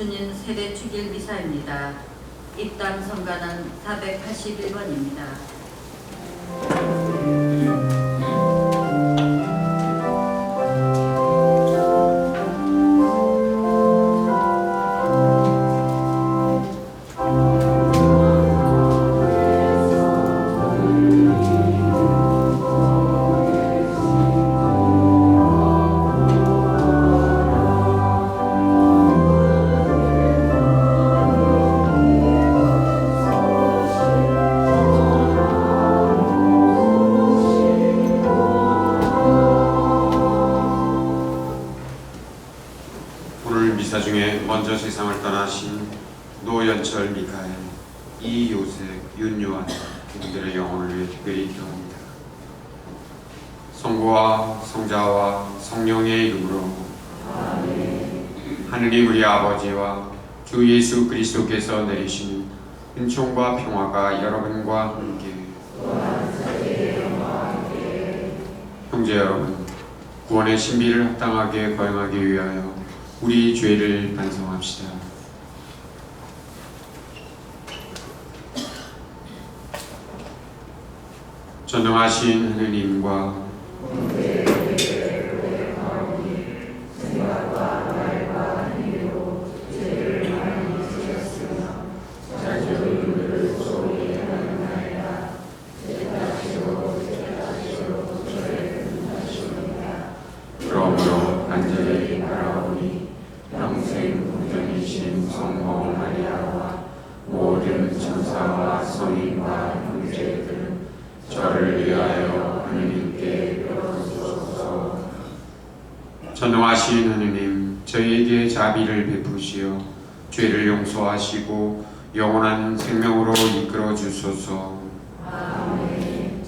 주님 세례 축일 미사입니다. 입당 성가는 481번입니다. 미사 중에 먼저 세상을 떠나신 노연철 미카엘, 이요셉, 윤요한 그들의 영혼을 위해 특별히 기도합니다. 성부와 성자와 성령의 이름으로 아멘. 하느님 우리 아버지와 주 예수 그리스도께서 내리시는 은총과 평화가 여러분과 함께. 형제 여러분, 구원의 신비를 합당하게 거행하기 위하여 우리 죄를 반성합시다. 전능하신 하느님과 그러므로 간절히 바라오니 평생 공전이신 성모 마리아와 모든 천사와 성인과 형제들은 저를 위하여 하느님께 빌어주소서. 전능하신 하느님, 저희에게 자비를 베푸시어 죄를 용서하시고 영원한 생명으로 이끌어 주소서. 아멘.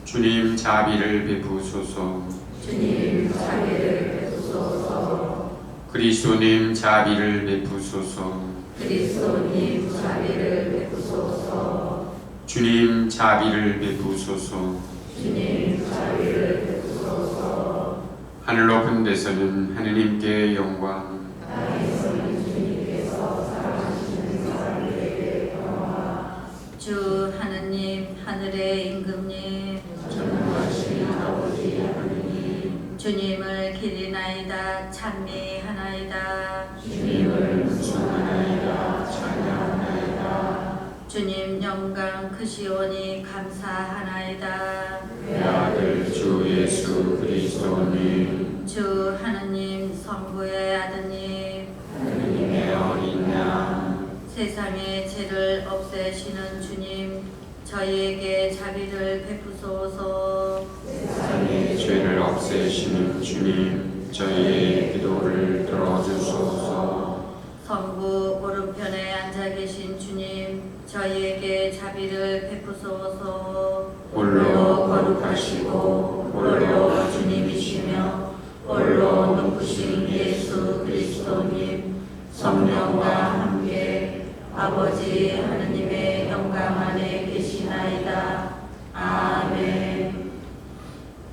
주님 자비를 베푸소서. 주님 자비를 베푸소서. 그리스도님 자비를 베푸소서. 그리스도님 자비를 베푸소서. 주님 자비를 베푸소서. 주님 자비를 베푸소서. 하늘 높은 데서는 하느님께 영광, 땅에서는 주님께서 살아계시는 사람들에게 평화. 주 하느님, 하늘의 임금님, 전능하신 아버지 하느님, 주님을 기리나이다 찬미하나이다. 주님을 찬양하나이다 찬양하나이다. 주님 영광 크시오니 감사하나이다. 내 아들 주 예수 그리스도님, 주 하느님 성부의 아드님, 하느님의 어린 양, 세상의 죄를 없애시는 주님, 저희에게 자비를 베푸소서. 세상의 죄를 없애시는 주님, 저희의 기도를 들어주소서. 성부 오른편에 앉아 계신 주님, 저희에게 자비를 베푸소서. 홀로 거룩하시고 홀로 주님이시며 홀로 높으신 예수 그리스도님, 성령과 함께 아버지 하느님의 영광 안에 계시나이다. 아멘.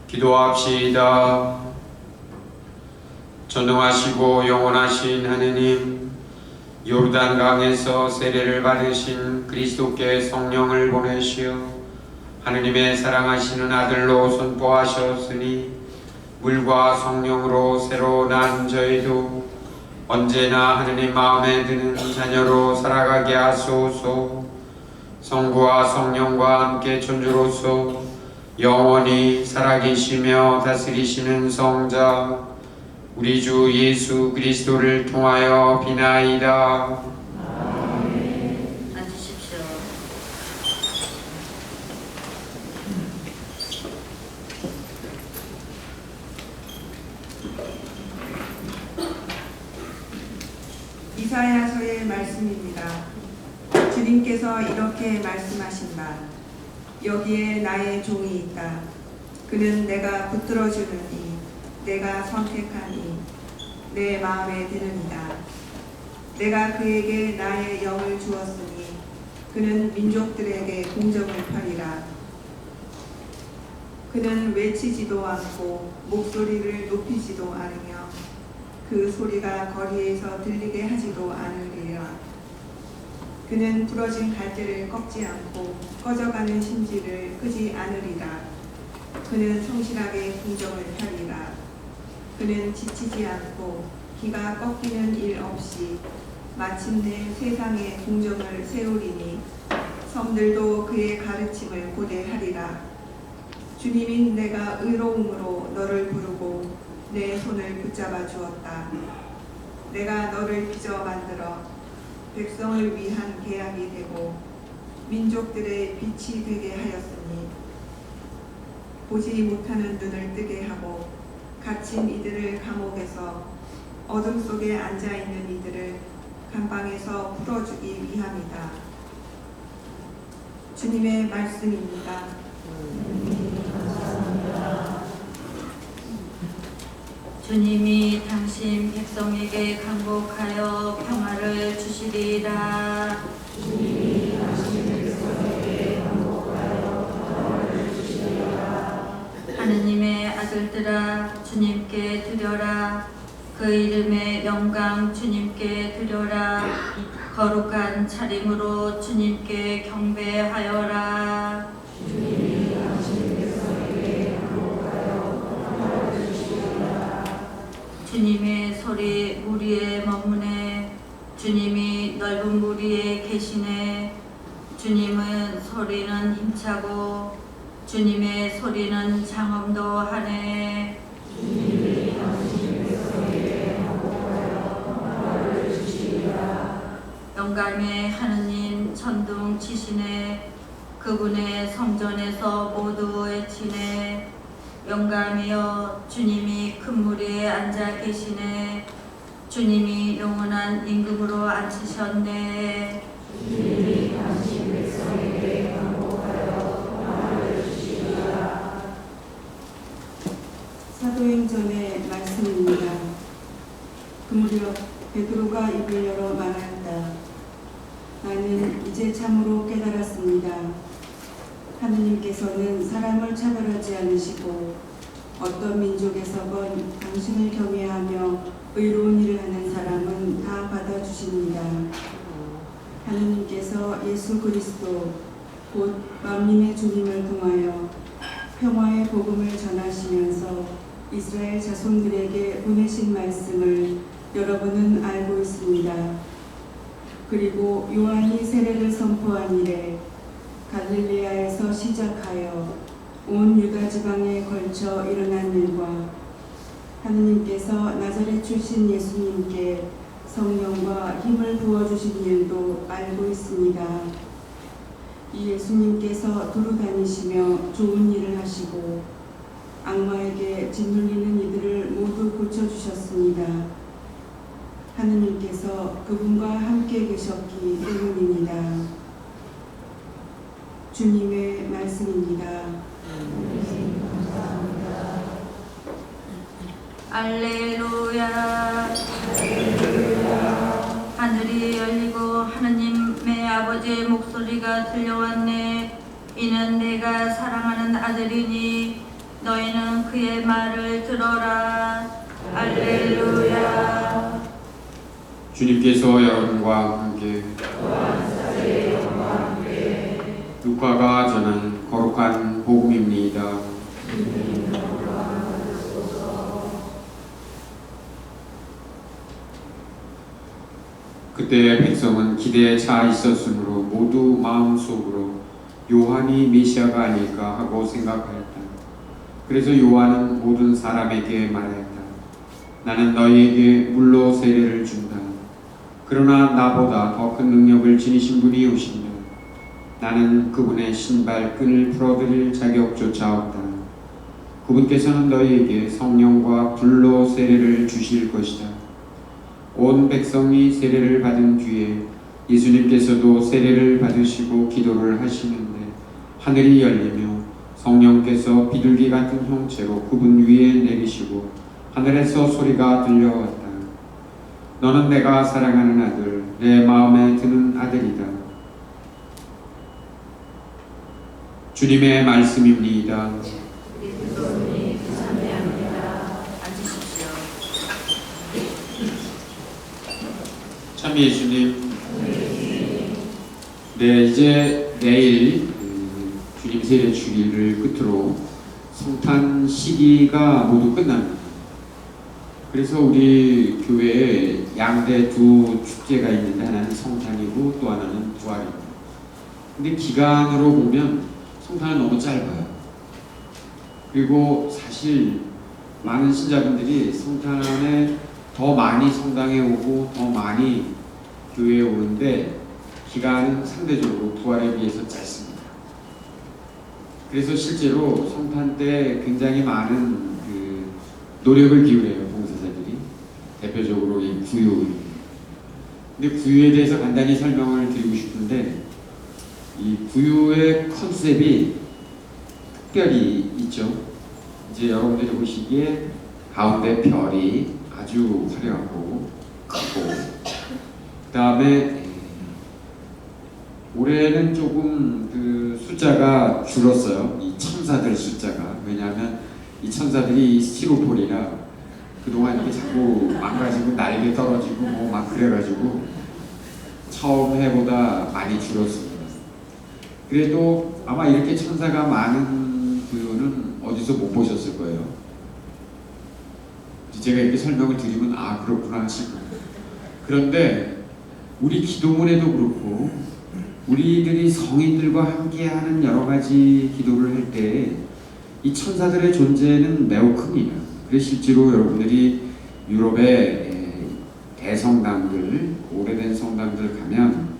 기도합시다. 전능하시고 영원하신 하느님, 요르단강에서 세례를 받으신 그리스도께 성령을 보내시어 하느님의 사랑하시는 아들로 선포하셨으니 물과 성령으로 새로 난 저희도 언제나 하느님 마음에 드는 자녀로 살아가게 하소서. 성부와 성령과 함께 천주로서 영원히 살아계시며 다스리시는 성자 우리 주 예수 그리스도를 통하여 비나이다. 아멘. 앉으십시오. 이사야서의 말씀입니다. 주님께서 이렇게 말씀하신 바, 여기에 나의 종이 있다. 그는 내가 붙들어 주느니 내가 선택하니 내 마음에 드느니라. 내가 그에게 나의 영을 주었으니 그는 민족들에게 공정을 펴리라. 그는 외치지도 않고 목소리를 높이지도 않으며 그 소리가 거리에서 들리게 하지도 않으리라. 그는 부러진 갈대를 꺾지 않고 꺼져가는 심지를 끄지 않으리라. 그는 성실하게 궁정을 펴리라. 그는 지치지 않고 기가 꺾이는 일 없이 마침내 세상에 궁정을 세우리니 성들도 그의 가르침을 고대하리라. 주님인 내가 의로움으로 너를 부르고 내 손을 붙잡아 주었다. 내가 너를 빚어 만들어 백성을 위한 계약이 되고 민족들의 빛이 되게 하였으니 보지 못하는 눈을 뜨게 하고 갇힌 이들을 감옥에서 어둠 속에 앉아있는 이들을 감방에서 풀어주기 위함이다. 주님의 말씀입니다. 주님이 당신 백성에게 강복하여 평화를 주시리라. 하느님의 아들들아 주님께 드려라. 그 이름의 영광 주님께 드려라. 거룩한 차림으로 주님께 경배하여라. 주님의 소리 무리에 머무네. 주님이 넓은 무리에 계시네. 주님은 소리는 힘차고 주님의 소리는 장엄도 하네. 영광의 하느님 천둥 치시네. 그분의 성전에서 모두 외치네. 영감이여 주님이 큰 무리에 앉아 계시네. 주님이 영원한 임금으로 앉으셨네. 주님이 당신 백성에게 강복하여 평화를 주시리라. 사도행전의 말씀입니다. 그 무렵 베드로가 입을 열어 말하였다. 나는 이제 참으로 깨달았습니다. 하느님께서는 사람을 차별하지 않으시고 어떤 민족에서건 당신을 경외하며 의로운 일을 하는 사람은 다 받아주십니다. 하느님께서 예수 그리스도 곧 만민의 주님을 통하여 평화의 복음을 전하시면서 이스라엘 자손들에게 보내신 말씀을 여러분은 알고 있습니다. 그리고 요한이 세례를 선포한 이래 갈릴레아에서 시작하여 온 유다 지방에 걸쳐 일어난 일과 하느님께서 나자렛 출신 예수님께 성령과 힘을 부어주신 일도 알고 있습니다. 이 예수님께서 두루 다니시며 좋은 일을 하시고 악마에게 짓눌리는 이들을 모두 고쳐주셨습니다. 하느님께서 그분과 함께 계셨기 때문입니다. 주님의 말씀입니다. 알렐루야. 하늘이 열리고 하느님의 아버지의 목소리가 들려왔네. 이는 내가 사랑하는 아들이니 너희는 그의 말을 들어라. 알렐루야. 주님께서 여러분과 함께 루카가 전한 거룩한 복음입니다. 그때 백성은 기대에 차 있었으므로 모두 마음속으로 요한이 메시아가 아닐까 하고 생각하였다. 그래서 요한은 모든 사람에게 말했다. 나는 너희에게 물로 세례를 준다. 그러나 나보다 더 큰 능력을 지니신 분이 오신다. 나는 그분의 신발끈을 풀어드릴 자격조차 없다. 그분께서는 너희에게 성령과 불로 세례를 주실 것이다. 온 백성이 세례를 받은 뒤에 예수님께서도 세례를 받으시고 기도를 하시는데 하늘이 열리며 성령께서 비둘기 같은 형체로 그분 위에 내리시고 하늘에서 소리가 들려왔다. 너는 내가 사랑하는 아들, 내 마음에 드는 아들이다. 주님의 말씀입니다. 우리 찬양합니다. 앉으십시오. 참 예수님. 네, 이제 내일 주님 세례 주기를 끝으로 성탄 시기가 모두 끝납니다. 그래서 우리 교회에 양대 두 축제가 있는데 하나는 성탄이고 또 하나는 부활입니다. 근데 기간으로 보면 성탄은 너무 짧아요. 그리고 사실 많은 신자분들이 성탄에 더 많이 성당에 오고 더 많이 교회에 오는데 기간은 상대적으로 부활에 비해서 짧습니다. 그래서 실제로 성탄 때 굉장히 많은 노력을 기울여요, 봉사자들이. 대표적으로 이 구유입니다. 근데 구유에 대해서 간단히 설명을 드리고 싶은데, 이 구유의 컨셉이 특별히 있죠. 이제 여러분들이 보시기에 가운데 별이 아주 화려하고 크고, 그 다음에 올해는 조금 숫자가 줄었어요. 이 천사들 숫자가. 왜냐하면 이 천사들이 스티로폴이라 그동안 이렇게 자꾸 망가지고 날개 떨어지고 뭐 막 그래가지고 처음 해보다 많이 줄었습니다. 그래도 아마 이렇게 천사가 많은 구유는 어디서 못 보셨을 거예요. 제가 이렇게 설명을 드리면 아 그렇구나 하실 거예요. 그런데 우리 기도문에도 그렇고 우리들이 성인들과 함께하는 여러 가지 기도를 할 때 이 천사들의 존재는 매우 큽니다. 그래서 실제로 여러분들이 유럽의 대성당들, 오래된 성당들 가면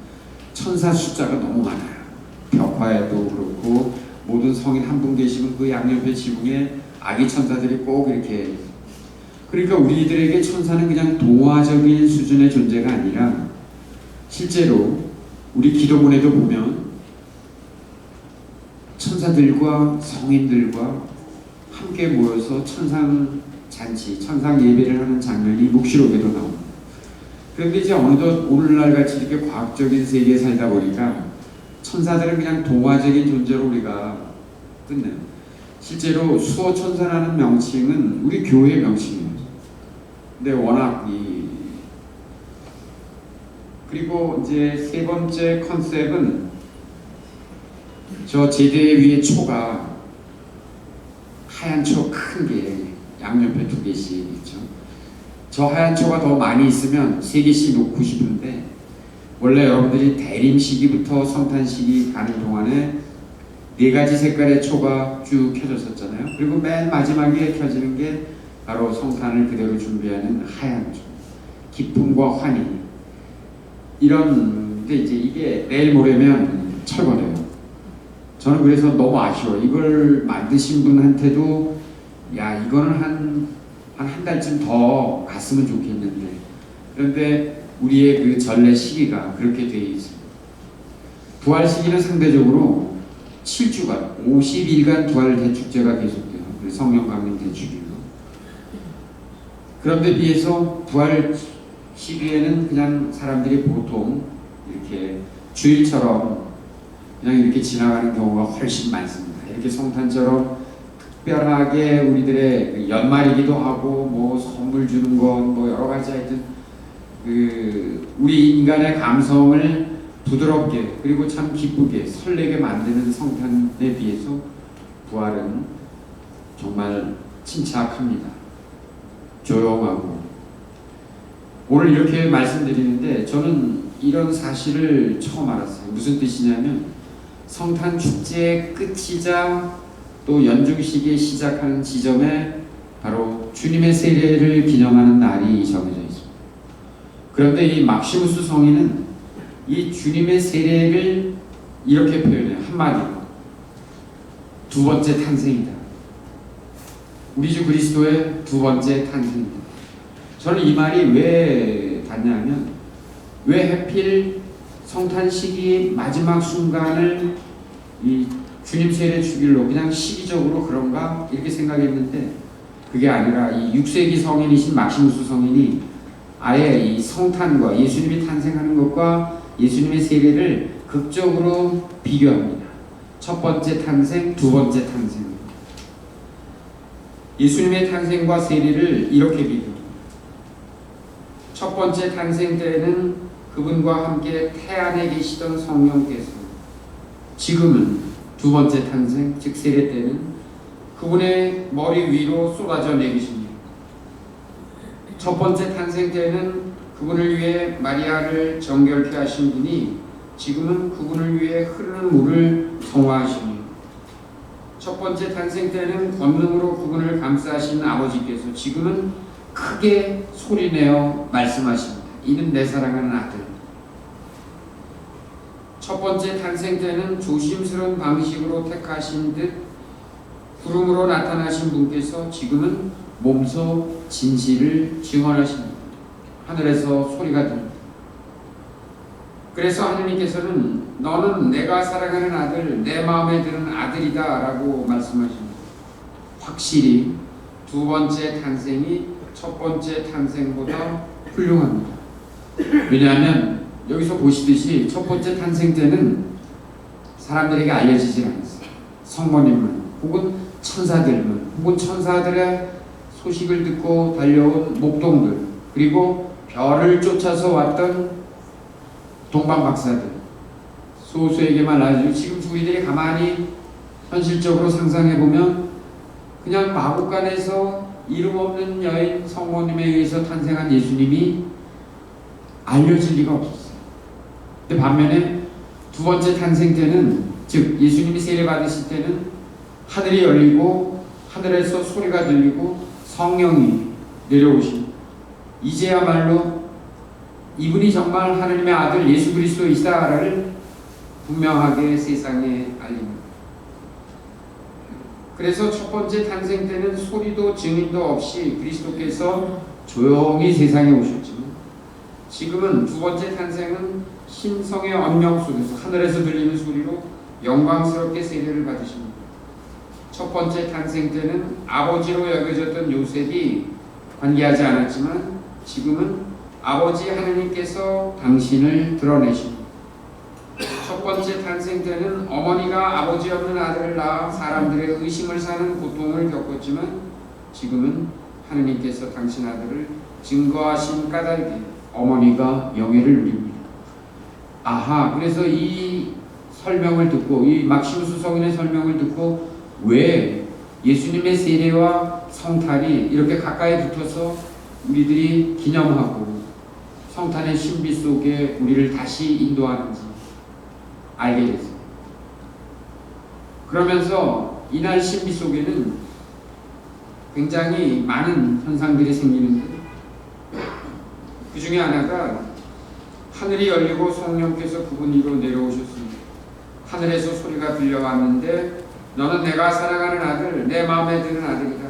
천사 숫자가 너무 많아요. 벽화에도 그렇고 모든 성인 한 분 계시면 그 양옆에 지붕에 아기 천사들이 꼭 이렇게. 그러니까 우리들에게 천사는 그냥 동화적인 수준의 존재가 아니라 실제로 우리 기도문에도 보면 천사들과 성인들과 함께 모여서 천상 잔치, 천상 예배를 하는 장면이 묵시록에도 나옵니다. 그런데 이제 어느덧 오늘날 같이 이렇게 과학적인 세계에 살다 보니까 천사들은 그냥 동화적인 존재로 우리가 끝내요. 실제로 수호천사라는 명칭은 우리 교회의 명칭이에요. 근데 워낙 그리고 이제 세 번째 컨셉은 저 제대 위에 초가 하얀 초 큰 게 양옆에 2개씩 있죠. 저 하얀 초가 더 많이 있으면 3개씩 놓고 싶은데 원래 여러분들이 대림 시기부터 성탄 시기 가는 동안에 4가지 색깔의 초가 쭉 켜졌었잖아요. 그리고 맨 마지막에 켜지는 게 바로 성탄을 그대로 준비하는 하얀 초. 기쁨과 환희. 이런데 이제 이게 내일 모레면 철거돼요. 저는 그래서 너무 아쉬워. 이걸 만드신 분한테도 야 이거는 한 달쯤 더 갔으면 좋겠는데 그런데 우리의 그 전례 시기가 그렇게 되어 있습니다. 부활 시기는 상대적으로 7주간 50일간 부활 대축제가 계속돼요. 성령 강림 대축일로. 그런데 비해서 부활 시기에는 그냥 사람들이 보통 이렇게 주일처럼 그냥 이렇게 지나가는 경우가 훨씬 많습니다. 이렇게 성탄처럼 특별하게 우리들의 연말이기도 하고 뭐 선물 주는 건 뭐 여러 가지 하여튼 우리 인간의 감성을 부드럽게 그리고 참 기쁘게 설레게 만드는 성탄에 비해서 부활은 정말 침착합니다. 조용하고. 오늘 이렇게 말씀드리는데 저는 이런 사실을 처음 알았어요. 무슨 뜻이냐면 성탄 축제의 끝이자 또 연중식이 시작하는 지점에 바로 주님의 세례를 기념하는 날이 정해져 있습니다. 그런데 이 막시무스 성인은 이 주님의 세례를 이렇게 표현해요. 한마디로. 2번째 탄생이다. 우리 주 그리스도의 2번째 탄생입니다. 저는 이 말이 왜 닿냐면 왜 하필 성탄 시기 마지막 순간을 이 주님 세례 주길로 그냥 시기적으로 그런가 이렇게 생각했는데 그게 아니라 이 6세기 성인이신 막시무스 성인이 아예 이 성탄과 예수님이 탄생하는 것과 예수님의 세례를 극적으로 비교합니다. 첫 번째 탄생, 2번째 탄생. 예수님의 탄생과 세례를 이렇게 비교합니다. 첫 번째 탄생 때는 그분과 함께 태안에 계시던 성령께서 지금은 두 번째 탄생, 즉 세례 때는 그분의 머리 위로 쏟아져 내리십니다. 첫 번째 탄생 때는 그분을 위해 마리아를 정결케 하신 분이 지금은 그분을 위해 흐르는 물을 성화하십니다. 첫 번째 탄생 때는 권능으로 그분을 감싸신 아버지께서 지금은 크게 소리내어 말씀하십니다. 이는 내 사랑하는 아들. 첫 번째 탄생 때는 조심스러운 방식으로 택하신 듯 구름으로 나타나신 분께서 지금은 몸소 진실을 증언하십니다. 하늘에서 소리가 듭니다. 그래서 하느님께서는 너는 내가 사랑하는 아들, 내 마음에 드는 아들이다 라고 말씀하십니다. 확실히 두 번째 탄생이 첫 번째 탄생보다 훌륭합니다. 왜냐하면 여기서 보시듯이 첫 번째 탄생 때는 사람들에게 알려지지 않았어요. 성모님은 혹은 천사들은 혹은 천사들의 소식을 듣고 달려온 목동들 그리고 별을 쫓아서 왔던 동방박사들 소수에게만 알려지고 지금 우리들이 가만히 현실적으로 상상해보면 그냥 마국간에서 이름 없는 여인 성모님에 의해서 탄생한 예수님이 알려질 리가 없었어요. 근데 반면에 두 번째 탄생 때는 즉 예수님이 세례 받으실 때는 하늘이 열리고 하늘에서 소리가 들리고 성령이 내려오신 이제야말로 이분이 정말 하나님의 아들 예수 그리스도이시다를 분명하게 세상에 알립니다. 그래서 첫 번째 탄생 때는 소리도 증인도 없이 그리스도께서 조용히 세상에 오셨지만 지금은 두 번째 탄생은 신성의 언명 속에서 하늘에서 들리는 소리로 영광스럽게 세례를 받으십니다. 첫 번째 탄생 때는 아버지로 여겨졌던 요셉이 관계하지 않았지만 지금은 아버지 하느님께서 당신을 드러내십니다. 첫 번째 탄생 때는 어머니가 아버지 없는 아들을 낳아 사람들의 의심을 사는 고통을 겪었지만 지금은 하느님께서 당신 아들을 증거하신 까닭에 어머니가 영예를 누립니다. 아하, 그래서 이 설명을 듣고 이 막시무스 성인의 설명을 듣고 왜 예수님의 세례와 성탄이 이렇게 가까이 붙어서 우리들이 기념하고 성탄의 신비 속에 우리를 다시 인도하는지 알게 됐습니다. 그러면서 이날 신비 속에는 굉장히 많은 현상들이 생기는데 그 중에 하나가 하늘이 열리고 성령께서 그분 위로 내려오셨습니다. 하늘에서 소리가 들려왔는데 너는 내가 사랑하는 아들, 내 마음에 드는 아들이다.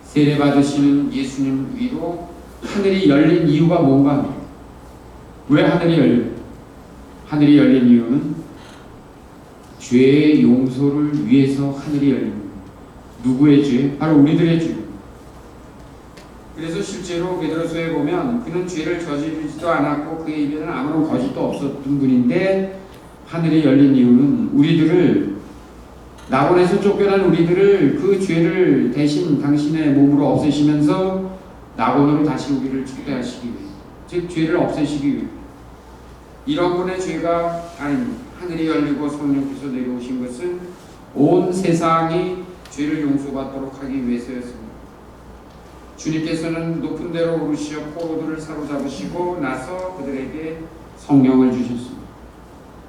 세례 받으시는 예수님 위로 하늘이 열린 이유가 뭔가? 왜 하늘이 열려요? 하늘이 열린 이유는 죄의 용서를 위해서 하늘이 열립니다. 누구의 죄? 바로 우리들의 죄. 그래서 실제로 베드로서에 보면 그는 죄를 저지르지도 않았고 그의 입에는 아무런 거짓도 없었던 분인데 하늘이 열린 이유는 우리들을 낙원에서 쫓겨난 우리들을 그 죄를 대신 당신의 몸으로 없애시면서 낙원으로 다시 우리를 초대하시기 위해 즉 죄를 없애시기 위해 이런 분의 죄가 아닙니다. 하늘이 열리고 성령께서 내려오신 것은 온 세상이 죄를 용서받도록 하기 위해서였습니다. 주님께서는 높은 데로 오르시어 포로들을 사로잡으시고 나서 그들에게 성령을 주셨습니다.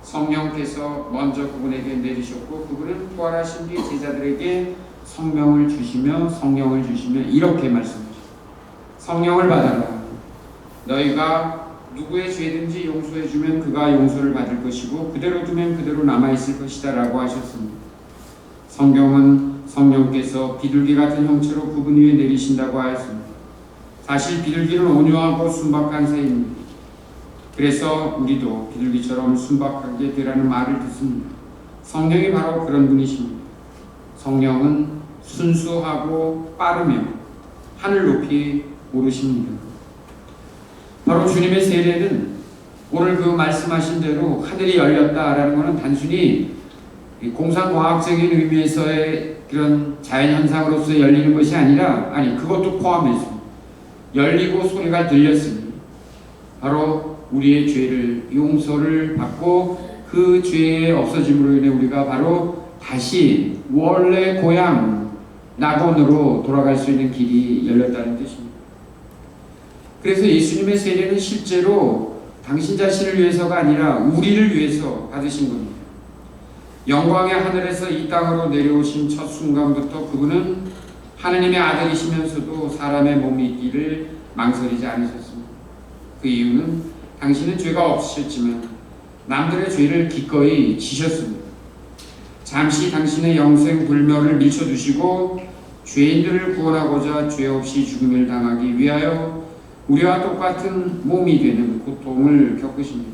성령께서 먼저 그분에게 내리셨고 그분은 부활하신 뒤 제자들에게 성령을 주시며 이렇게 말씀하셨습니다. 성령을 받아라. 너희가 누구의 죄든지 용서해주면 그가 용서를 받을 것이고 그대로 두면 그대로 남아있을 것이다 라고 하셨습니다. 성경은 성령께서 비둘기 같은 형체로 그분 위에 내리신다고 하였습니다. 사실 비둘기는 온유하고 순박한 새입니다. 그래서 우리도 비둘기처럼 순박하게 되라는 말을 듣습니다. 성령이 바로 그런 분이십니다. 성령은 순수하고 빠르며 하늘 높이 오르십니다. 바로 주님의 세례는 오늘 그 말씀하신 대로 하늘이 열렸다라는 것은 단순히 공상과학적인 의미에서의 그런 자연현상으로서 열리는 것이 아니라 그것도 포함해서 열리고 소리가 들렸습니다. 바로 우리의 죄를 용서를 받고 그 죄의 없어짐으로 인해 우리가 바로 다시 원래 고향 낙원으로 돌아갈 수 있는 길이 열렸다는 뜻입니다. 그래서 예수님의 세례는 실제로 당신 자신을 위해서가 아니라 우리를 위해서 받으신 겁니다. 영광의 하늘에서 이 땅으로 내려오신 첫 순간부터 그분은 하느님의 아들이시면서도 사람의 몸이 있기를 망설이지 않으셨습니다. 그 이유는 당신은 죄가 없으셨지만 남들의 죄를 기꺼이 지셨습니다. 잠시 당신의 영생 불멸을 밀쳐두시고 죄인들을 구원하고자 죄 없이 죽음을 당하기 위하여 우리와 똑같은 몸이 되는 고통을 겪으십니다.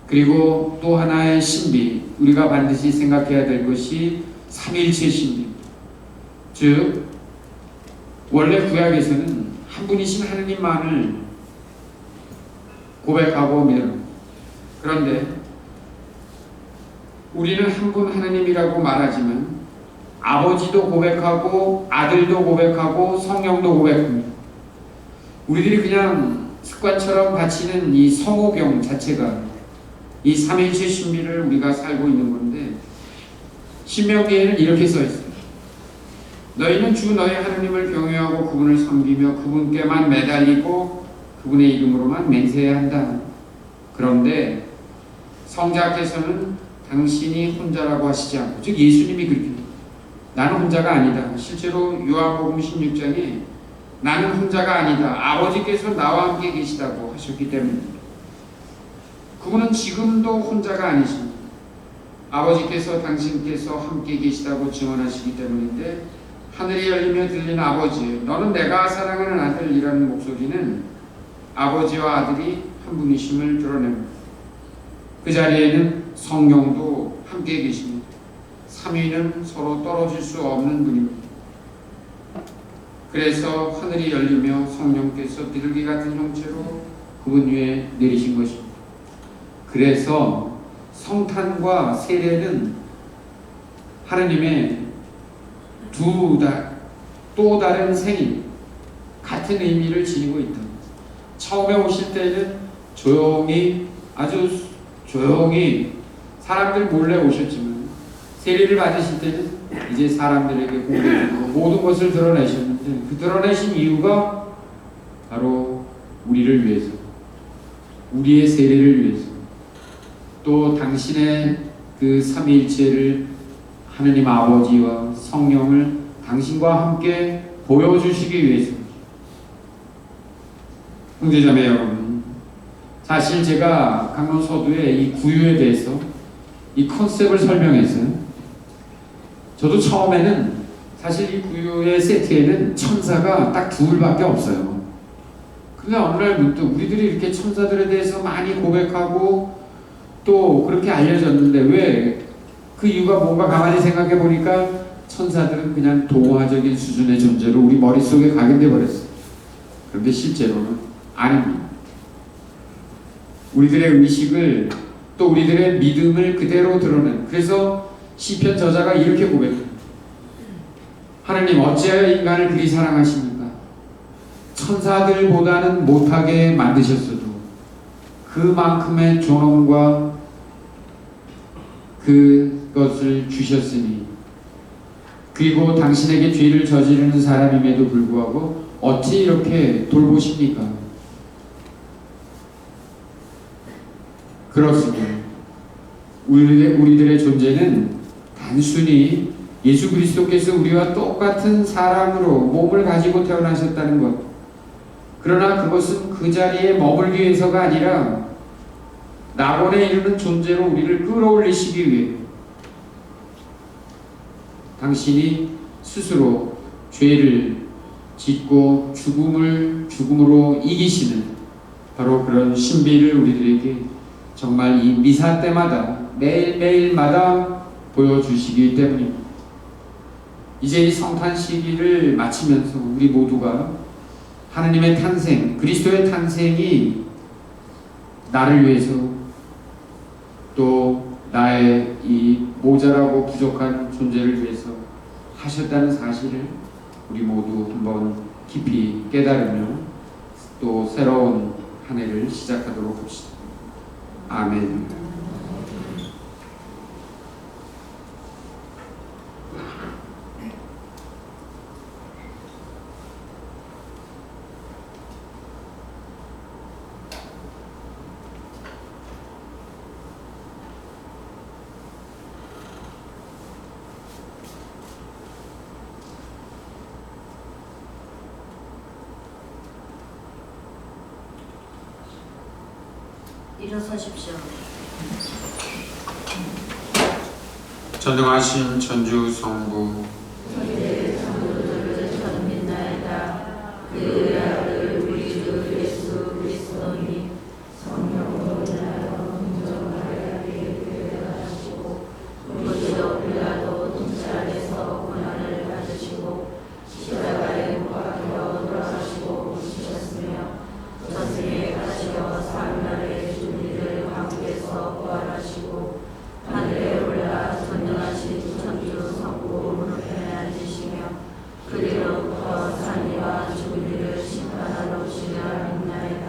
그리고 또 하나의 신비, 우리가 반드시 생각해야 될 것이 삼위일체 신비입니다. 즉 원래 구약에서는 한 분이신 하느님만을 고백하고 믿습니다. 그런데 우리는 한 분 하느님이라고 말하지만 아버지도 고백하고 아들도 고백하고 성령도 고백합니다. 우리들이 그냥 습관처럼 바치는 이 성호경 자체가 이 삼위일체 신비를 우리가 살고 있는 건데, 신명기에는 이렇게 써 있습니다. 너희는 주 너희 하느님을 경외하고 그분을 섬기며 그분께만 매달리고 그분의 이름으로만 맹세해야 한다. 그런데 성자께서는 당신이 혼자라고 하시지 않고, 즉 예수님이 그렇게 나는 혼자가 아니다. 실제로 요한복음 16장에 나는 혼자가 아니다. 아버지께서 나와 함께 계시다고 하셨기 때문입니다. 그분은 지금도 혼자가 아니십니다. 아버지께서 당신께서 함께 계시다고 증언하시기 때문인데, 하늘이 열리며 들린 아버지, 너는 내가 사랑하는 아들이라는 목소리는 아버지와 아들이 한 분이심을 드러냅니다. 그 자리에는 성령도 함께 계십니다. 삼위는 서로 떨어질 수 없는 분입니다. 그래서 하늘이 열리며 성령께서 비둘기 같은 형체로 그분 위에 내리신 것입니다. 그래서 성탄과 세례는 하나님의 또 다른 생일, 같은 의미를 지니고 있다. 처음에 오실 때는 아주 조용히 사람들 몰래 오셨지만, 세례를 받으실 때는 이제 사람들에게 공개적으로 모든 것을 드러내셨는데, 그 드러내신 이유가 바로 우리를 위해서, 우리의 세례를 위해서, 또 당신의 그 삼위일체를 하느님 아버지와 성령을 당신과 함께 보여주시기 위해서입니다. 형제자매 여러분, 사실 제가 강론 서두에 이 구유에 대해서 이 컨셉을 설명했어요. 저도 처음에는 사실 이 구유의 세트에는 천사가 딱 둘밖에 없어요. 그런데 어느 날 문득 우리들이 이렇게 천사들에 대해서 많이 고백하고 또 그렇게 알려졌는데 왜 그 이유가 뭔가 가만히 생각해 보니까 천사들은 그냥 동화적인 수준의 존재로 우리 머릿속에 각인돼 버렸어요. 그런데 실제로는 아닙니다. 우리들의 의식을 또 우리들의 믿음을 그대로 드러낸, 그래서 시편 저자가 이렇게 고백합니다. 하나님 어찌하여 인간을 그리 사랑하십니까? 천사들보다는 못하게 만드셨어도 그만큼의 존엄과 그것을 주셨으니, 그리고 당신에게 죄를 저지르는 사람임에도 불구하고 어찌 이렇게 돌보십니까? 그렇습니다. 우리들의 존재는 단순히 예수 그리스도께서 우리와 똑같은 사람으로 몸을 가지고 태어나셨다는 것, 그러나 그것은 그 자리에 머물기 위해서가 아니라 낙원에 이르는 존재로 우리를 끌어올리시기 위해 당신이 스스로 죄를 짓고 죽음으로 이기시는 바로 그런 신비를 우리들에게 정말 이 미사 때마다 매일매일마다 보여주시기 때문입니다. 이제 이 성탄 시기를 마치면서 우리 모두가 하나님의 탄생, 그리스도의 탄생이 나를 위해서 또 나의 이 모자라고 부족한 존재를 위해서 하셨다는 사실을 우리 모두 한번 깊이 깨달으며 또 새로운 한 해를 시작하도록 합시다. 아멘. 일어서십시오. 전능하신 천주 성부 저는 믿나이다. 그의 아들 우리 주 예수 그리스도니 성령으로 인하여 공정하게 되하시고 본디오 빌라도 통치 안에서 고난을 받으시고 십자가에 못 박혀 돌아가시고 죽으셨으며 저승에 가시어 사흘날에 주님을 왕국에서 부활하시고 하늘에 올라 전능하신 천주 성부 오른편에 앉으시며 그리로부터 산이와 죽은 이를 심판하러 오시리라 믿나이다.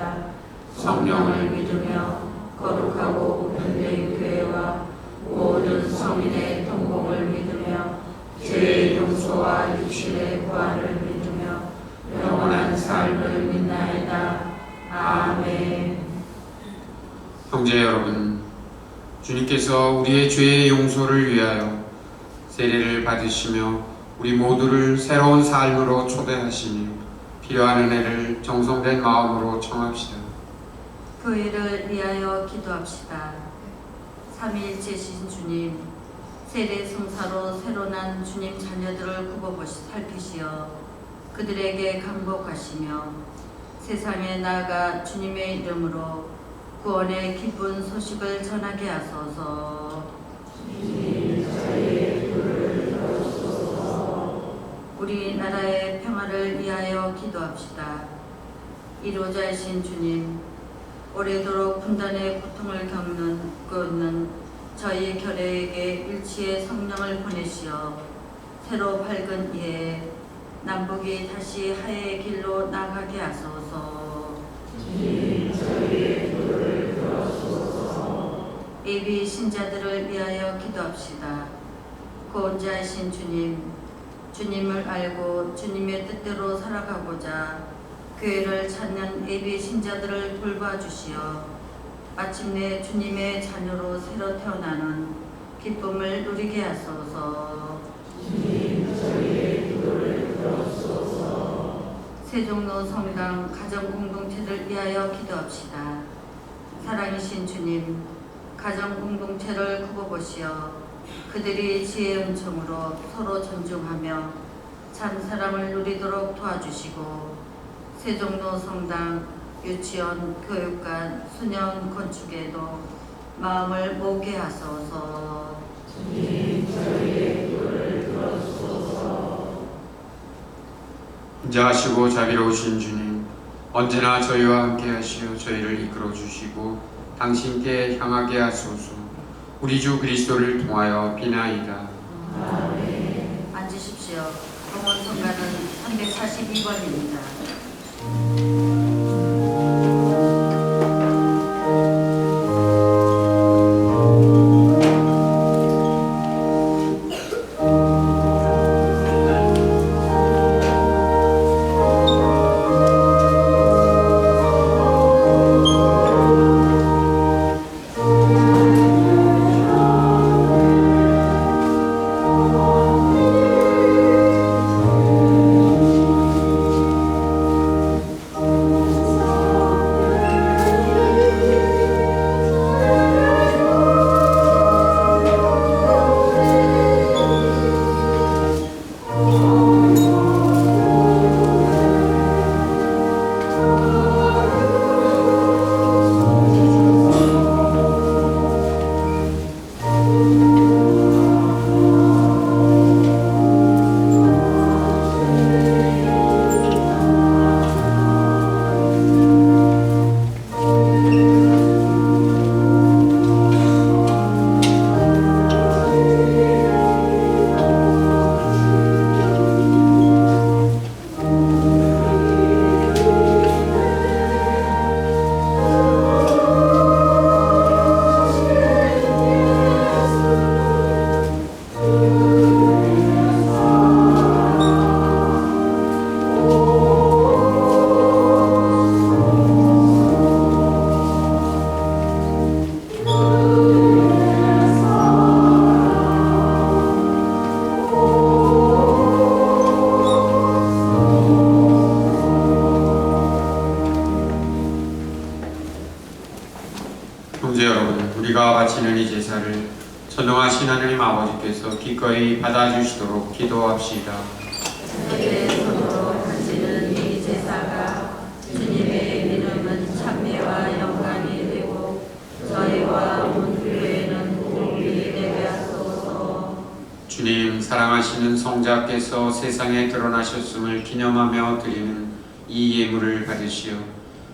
성령을 믿으며 거룩하고 분된 교회와 모든 성인의 통공을 믿으며 죄의 용서와 육신의 구원을 믿으며 영원한 삶을 믿나이다. 아멘. 형제 여러분, 주님께서 우리의 죄의 용서를 위하여 세례를 받으시며 우리 모두를 새로운 삶으로 초대하시니 필요한 은혜를 정성된 마음으로 청합시다. 교회를 위하여 기도합시다. 삼위일체신 주님, 세례 성사로 새로 난 주님 자녀들을 살피시어 그들에게 강복하시며 세상에 나아가 주님의 이름으로 구원의 기쁜 소식을 전하게 하소서. 우리나라의 평화를 위하여 기도합시다. 이로자이신 주님, 오래도록 분단의 고통을 겪는 저희 결례에게 일치의 성령을 보내시어 새로 밝은 이에 남북이 다시 화해의 길로 나가게 하소서. 예비 신자들을 위하여 기도합시다. 구원자이신 주님, 주님을 알고 주님의 뜻대로 살아가고자 교회를 찾는 예비 신자들을 돌봐주시어 마침내 주님의 자녀로 새로 태어나는 기쁨을 누리게 하소서. 세종로 성당 가정공동체를 위하여 기도합시다. 사랑이신 주님, 가정공동체를 굽어보시어 그들이 지혜의 은총으로 서로 존중하며 참 사랑을 누리도록 도와주시고 세종로 성당, 유치원, 교육관, 수련 건축에도 마음을 모으게 하소서. 인자하시고 자비로우신 주님, 언제나 저희와 함께 하시어 저희를 이끌어 주시고 당신께 향하게 하소서. 우리 주 그리스도를 통하여 비나이다. 앉으십시오. 동원 성가는 342번입니다. 형제 여러분, 우리가 바치는 이 제사를 전능하신 하느님 아버지께서 기꺼이 받아주시도록 기도합시다. 저희의 손으로 바치는 이 제사가 주님의 이름은 찬미와 영광이 되고 저희와 온 교회는 복이 되게 하소서. 주님, 사랑하시는 성자께서 세상에 드러나셨음을 기념하며 드리는 이 예물을 받으시어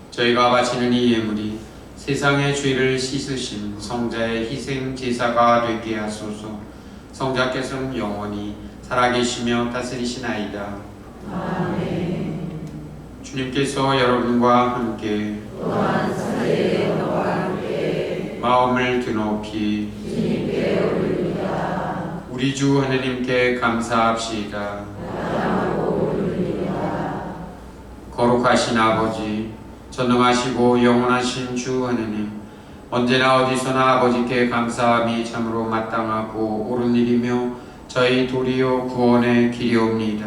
저희가 바치는 이 예물이 세상의 죄를 씻으신 성자의 희생 제사가 되게 하소서. 성자께서는 영원히 살아계시며 다스리시나이다. 아멘. 주님께서 여러분과 함께 또한 사례의 너와 함께 마음을 드높이 주님께 올립니다. 우리 주 하느님께 감사합시다. 사랑하고 올립니다. 거룩하신 아버지, 전능하시고 영원하신 주 하느님, 언제나 어디서나 아버지께 감사함이 참으로 마땅하고 옳은 일이며 저희 도리어 구원의 길이옵니다.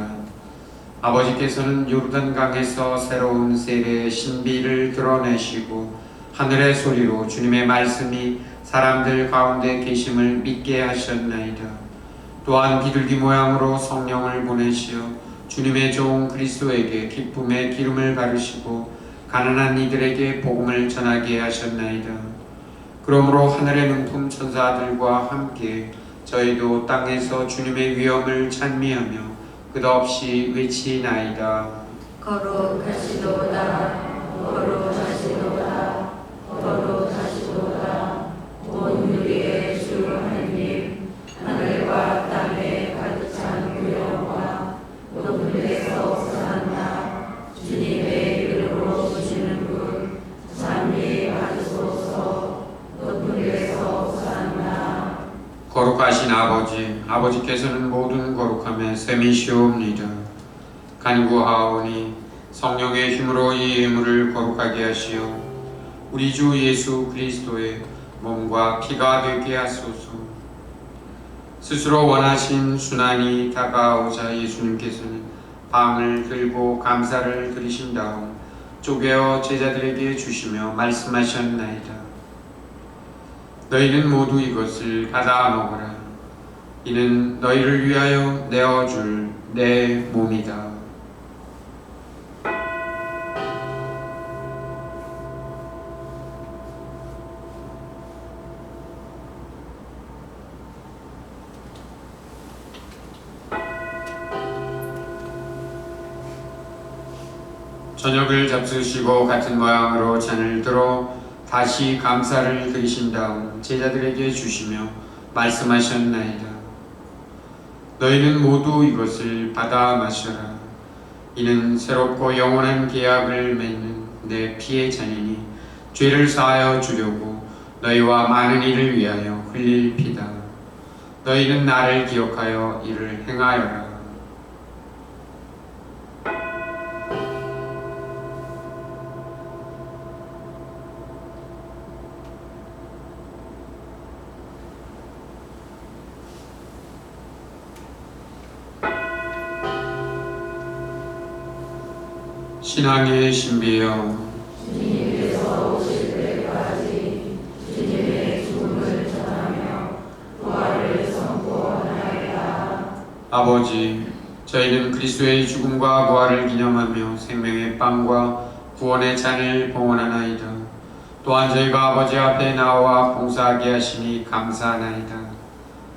아버지께서는 요르단강에서 새로운 세례의 신비를 드러내시고 하늘의 소리로 주님의 말씀이 사람들 가운데 계심을 믿게 하셨나이다. 또한 비둘기 모양으로 성령을 보내시어 주님의 종 그리스도에게 기쁨의 기름을 바르시고 가난한 이들에게 복음을 전하게 하셨나이다. 그러므로 하늘의 능품 천사들과 함께 저희도 땅에서 주님의 위엄을 찬미하며 끝없이 외치나이다. 거룩하시도다. 거룩하시도다. 거룩하시도다. 온 유리의 주 하느님, 하늘과 땅에 가득 찬 구령과 높은 데서 호산나. 주님의 이름으로 오시는 분 찬미 받으소서. 높은 데서 호산나. 거룩하신 아버지, 아버지께서는 모든 거룩함에 셈이시옵니다. 간구하오니 성령의 힘으로 이 예물을 거룩하게 하시어 우리 주 예수 그리스도의 몸과 피가 되게 하소서. 스스로 원하신 순환이 다가오자 예수님께서는 빵을 들고 감사를 드리신 다음 쪼개어 제자들에게 주시며 말씀하셨나이다. 너희는 모두 이것을 받아 먹어라. 이는 너희를 위하여 내어줄 내 몸이다. 저녁을 잡수시고 같은 모양으로 잔을 들어 다시 감사를 드리신 다음 제자들에게 주시며 말씀하셨나이다. 너희는 모두 이것을 받아 마셔라. 이는 새롭고 영원한 계약을 맺는 내 피의 잔이니 죄를 사하여 주려고 너희와 많은 이를 위하여 흘릴 피다. 너희는 나를 기억하여 이를 행하여라. 신앙의 신비여, 주님께서 오실 때까지 주님의 죽음을 전하며 부활을 선포하나이다. 아버지, 저희는 그리스도의 죽음과 부활을 기념하며 생명의 빵과 구원의 잔을 봉헌하나이다. 또한 저희가 아버지 앞에 나와 봉사하게 하시니 감사하나이다.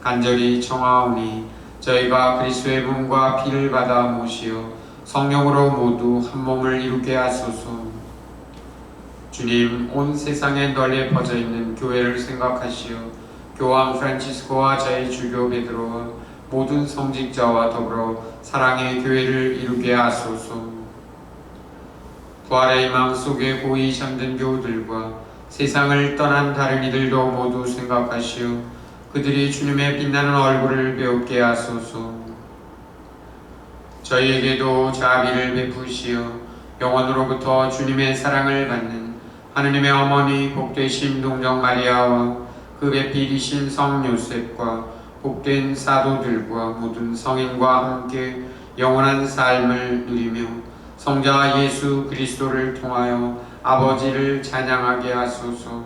간절히 청하오니 저희가 그리스도의 몸과 피를 받아 모시어 성령으로 모두 한 몸을 이루게 하소서. 주님, 온 세상에 널리 퍼져 있는 교회를 생각하시어 교황 프란치스코와 저희 주교 베드로와 모든 성직자와 더불어 사랑의 교회를 이루게 하소서. 부활의 희망 속에 고이 잠든 교우들과 세상을 떠난 다른 이들도 모두 생각하시어 그들이 주님의 빛나는 얼굴을 배우게 하소서. 저희에게도 자비를 베푸시어 영원으로부터 주님의 사랑을 받는 하느님의 어머니 복되신 동정 마리아와 그 배필이신 성 요셉과 복된 사도들과 모든 성인과 함께 영원한 삶을 누리며 성자 예수 그리스도를 통하여 아버지를 찬양하게 하소서.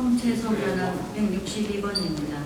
성채소변은 162번입니다.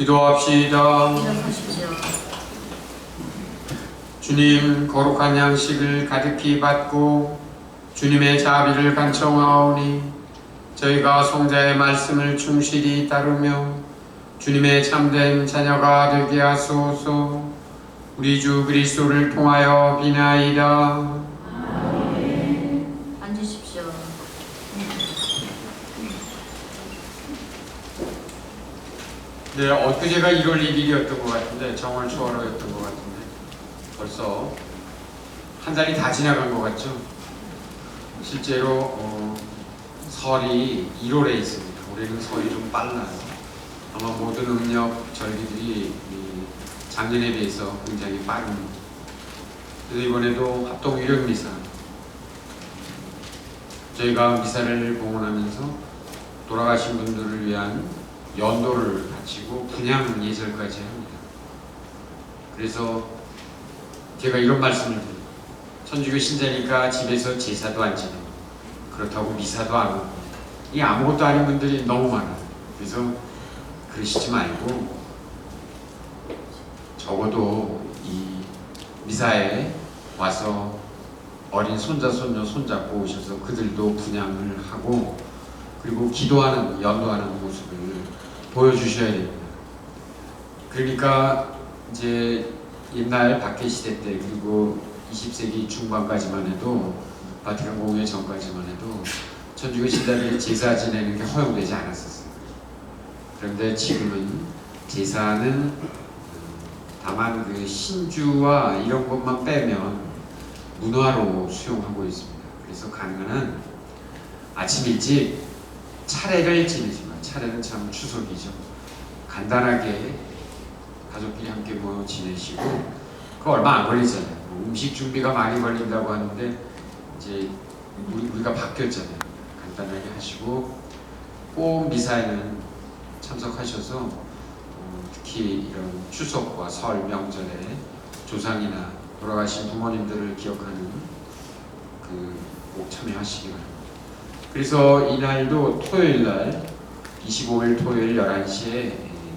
기도합시다. 일어서십시오. 주님, 거룩한 양식을 가득히 받고 주님의 자비를 간청하오니 저희가 성자의 말씀을 충실히 따르며 주님의 참된 자녀가 되게 하소서. 우리 주 그리스도를 통하여 비나이다. 앉으십시오. 네, 엊그제가 1월 1일이었던 것 같은데, 정월 초하루였던 것 같은데 벌써 한 달이 다 지나간 것 같죠? 실제로 설이 1월에 있습니다. 올해는 설이 좀 빨라요. 아마 모든 음력 절기들이 작년에 비해서 굉장히 빠릅니다. 그래서 이번에도 합동 유령 미사, 저희가 미사를 봉헌하면서 돌아가신 분들을 위한 연도를 바치고 분향 예절까지 합니다. 그래서 제가 이런 말씀을 드립니다. 천주교 신자니까 집에서 제사도 안 지내고 그렇다고 미사도 안 오고 이 아무것도 아닌 분들이 너무 많아요. 그래서 그러시지 말고 적어도 이 미사에 와서 어린 손자, 손녀, 손잡고 오셔서 그들도 분양을 하고 그리고 기도하는, 연도하는 모습을 보여주셔야 됩니다. 그러니까 이제 옛날 박해 시대 때 그리고 20세기 중반까지만 해도 바티칸 공회 전까지만 해도 천주교 신자들이 제사 지내는 게 허용되지 않았었어요. 그런데 지금은 제사는 다만 그 신주와 이런 것만 빼면 문화로 수용하고 있습니다. 그래서 가능한 한 아침 일찍 차례를 지내지만 차례는 참 추석이죠. 간단하게 가족끼리 함께 모여 지내시고 그거 얼마 안 걸리잖아요. 음식 준비가 많이 걸린다고 하는데 이제 우리가 바뀌었잖아요. 간단하게 하시고 꼭 미사에는 참석하셔서 특히 이런 추석과 설 명절에 조상이나 돌아가신 부모님들을 기억하는 꼭 참여하시기 바랍니다. 그래서 이날도 토요일날 25일 토요일 11시에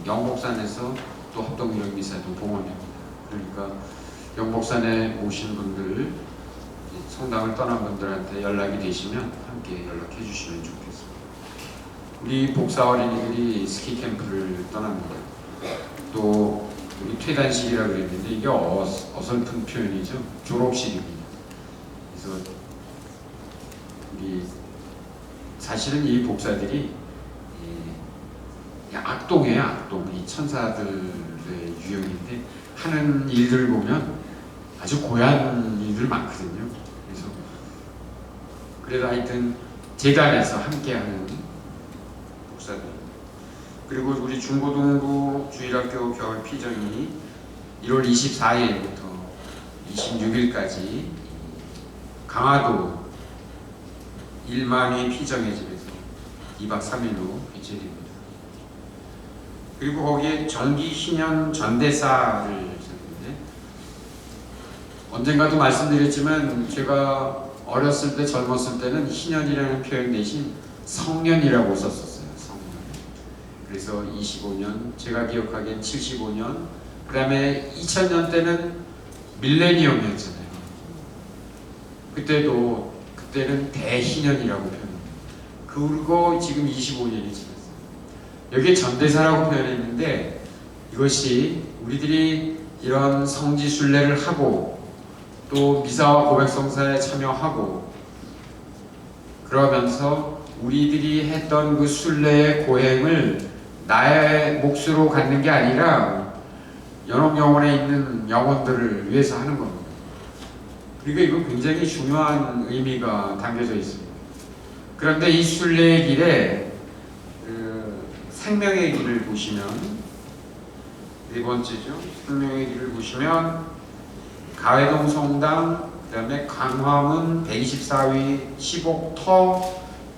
영목산에서 또 합동기록 미사도 봉헌됩니다. 그러니까 영목산에 모신 분들, 성당을 떠난 분들한테 연락이 되시면 함께 연락해 주시면 좋겠습니다. 우리 복사 어린이들이 스키 캠프를 떠납니다. 또 우리 퇴단식이라고 그랬는데 이게 어설픈 표현이죠. 졸업식입니다. 그래서 우리 사실은 이 복사들이 악동이에요. 악동. 이 천사들의 유형인데 하는 일들 보면 아주 고얀 일들 많거든요. 그래서 하여튼 재단에서 함께하는 복사들. 그리고 우리 중고등부 주일학교 겨울 피정이 1월 24일부터 26일까지 강화도 1만위 피정의 집에서 2박 3일로 개최됩니다. 그리고 거기에 정기 희년 전대사를 썼는데 언젠가도 말씀드렸지만 제가 어렸을 때 젊었을 때는 희년이라는 표현 대신 성년이라고 썼었어요. 성년. 그래서 25년, 제가 기억하기엔 75년, 그 다음에 2000년 때는 밀레니엄이었잖아요. 그때는 대희년이라고 표현합니다. 그리고 지금 25년이 지났어요. 여기에 전대사라고 표현했는데 이것이 우리들이 이런 성지순례를 하고 또 미사와 고백성사에 참여하고 그러면서 우리들이 했던 그 순례의 고행을 나의 몫으로 갖는 게 아니라 연옥영혼에 있는 영혼들을 위해서 하는 겁니다. 그러니까 이건 굉장히 중요한 의미가 담겨져 있습니다. 그런데 이 순례의 길에 생명의 길을 보시면 네 번째죠. 생명의 길을 보시면 가회동 성당, 그 다음에 강화문 124위 15터,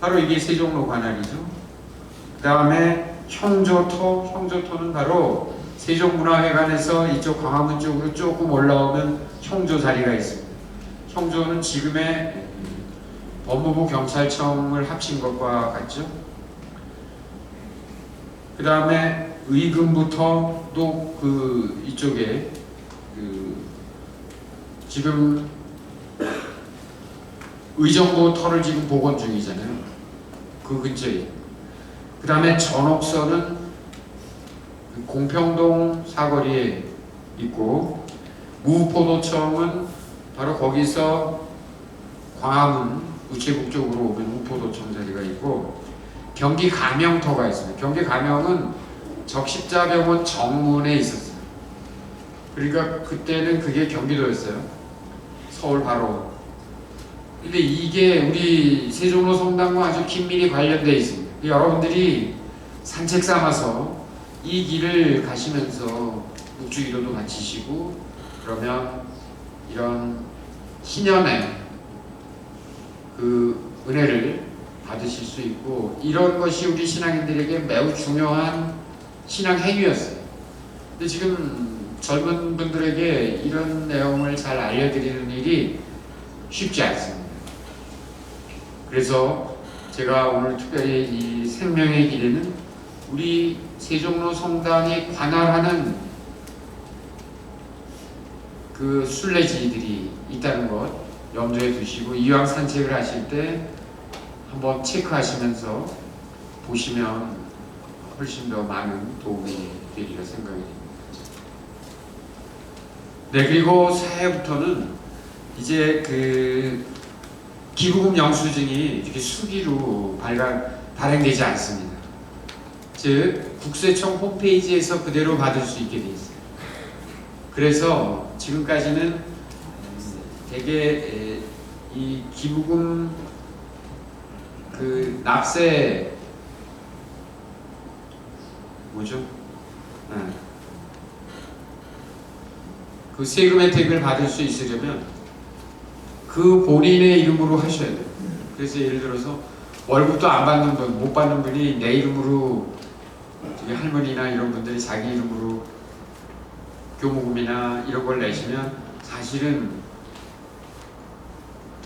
바로 이게 세종로 관할이죠. 그 다음에 형조터는 바로 세종문화회관에서 이쪽 광화문 쪽으로 조금 올라오면 형조 자리가 있습니다. 형조는 지금의 법무부 경찰청을 합친 것과 같죠. 그 다음에 의금부터 또 이쪽에 지금 의정부 터를 지금 복원 중이잖아요. 그 근처에. 그 다음에 전옥선은 공평동 사거리에 있고, 무포도청은 바로 거기서 광화문 우체국 쪽으로 오면 무포도청 자리가 있고, 경기 가명터가 있습니다. 경기 가명은 적십자병원 정문에 있었어요. 그러니까 그때는 그게 경기도였어요. 서울 바로. 근데 이게 우리 세종로 성당과 아주 긴밀히 관련되어 있습니다. 여러분들이 산책 삼아서 이 길을 가시면서 묵주기도도 마치시고 그러면 이런 희년의 그 은혜를 받으실 수 있고, 이런 것이 우리 신앙인들에게 매우 중요한 신앙 행위였어요. 근데 지금 젊은 분들에게 이런 내용을 잘 알려드리는 일이 쉽지 않습니다. 그래서 제가 오늘 특별히 이 생명의 길에는 우리 세종로 성당이 관할하는 그 순례지들이 있다는 것, 염두에 두시고 이왕 산책을 하실 때 한번 체크하시면서 보시면 훨씬 더 많은 도움이 되리라 생각이 됩니다. 네, 그리고 새해부터는 이제 그 기부금 영수증이 이렇게 수기로 발행되지 않습니다. 즉 국세청 홈페이지에서 그대로 받을 수 있게 돼 있어요. 그래서 지금까지는 되게 이 기부금 그 납세 뭐죠? 그 세금 혜택을 받을 수 있으려면 그 본인의 이름으로 하셔야 돼요. 그래서 예를 들어서 월급도 안 받는 분, 못 받는 분이 내 이름으로 할머니나 이런 분들이 자기 이름으로 교무금이나 이런 걸 내시면 사실은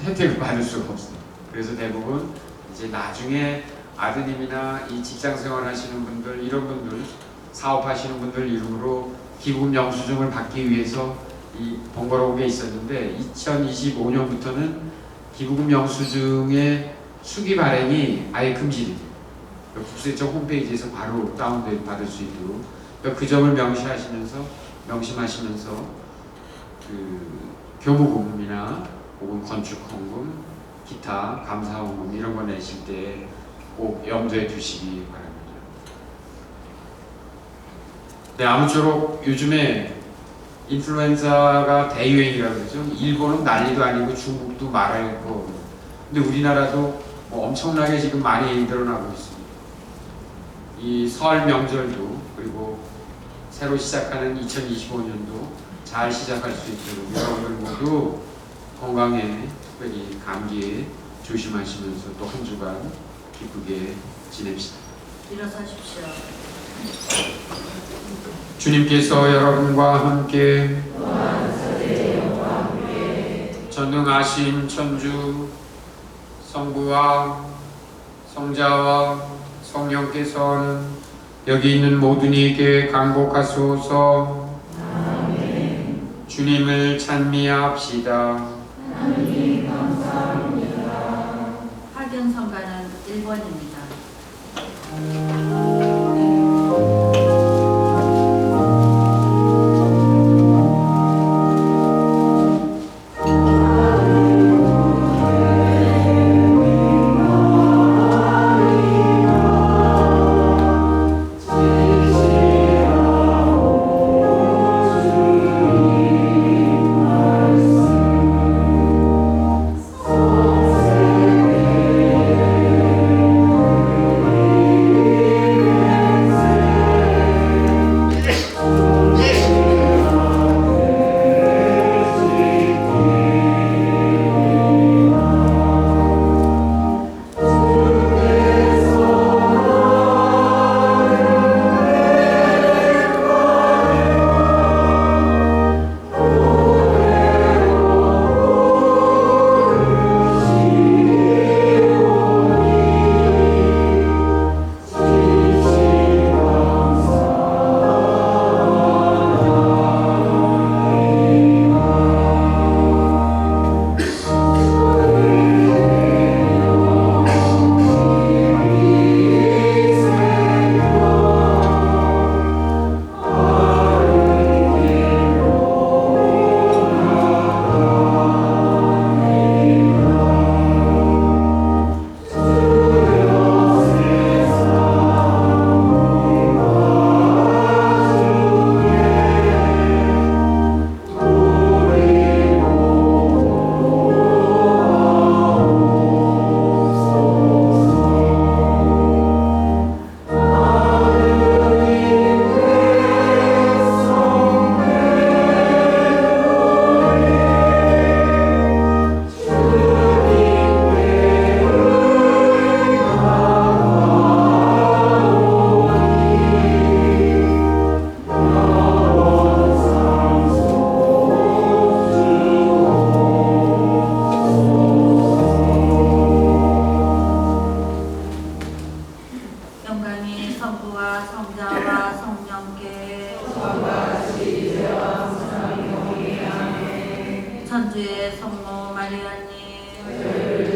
혜택을 받을 수가 없어요. 그래서 대부분 이제 나중에 아드님이나 이 직장생활 하시는 분들, 이런 분들, 사업하시는 분들 이름으로 기부금 영수증을 받기 위해서 이 번거로운 게 있었는데 2025년부터는 기부금 영수증의 수기 발행이 아예 금지됩니다. 국세청 홈페이지에서 바로 다운로드 받을 수 있도록 그 점을 명심하시면서 그 교무금이나 혹은 건축헌금, 기타 감사헌금 이런 거 내실 때 꼭 염두에 두시기 바랍니다. 네, 아무쪼록 요즘에 인플루엔자가 대유행이라고 그러죠. 일본은 난리도 아니고 중국도 말할 거. 근데 우리나라도 뭐 엄청나게 지금 많이 늘어나고 있습니다. 이 설 명절도 그리고 새로 시작하는 2025년도 잘 시작할 수 있도록 여러분들 모두 건강에 특별히 감기에 조심하시면서 또 한 주간 기쁘게 지냅시다. 일어서십시오. 주님께서 여러분과 함께 전능하신 천주 성부와 성자와 성령께서는 여기 있는 모든 이에게 강복하소서. 주님을 찬미합시다. 하나님 감사합니다. 학연 성가는 1번입니다. 천주의 성모 마리아님,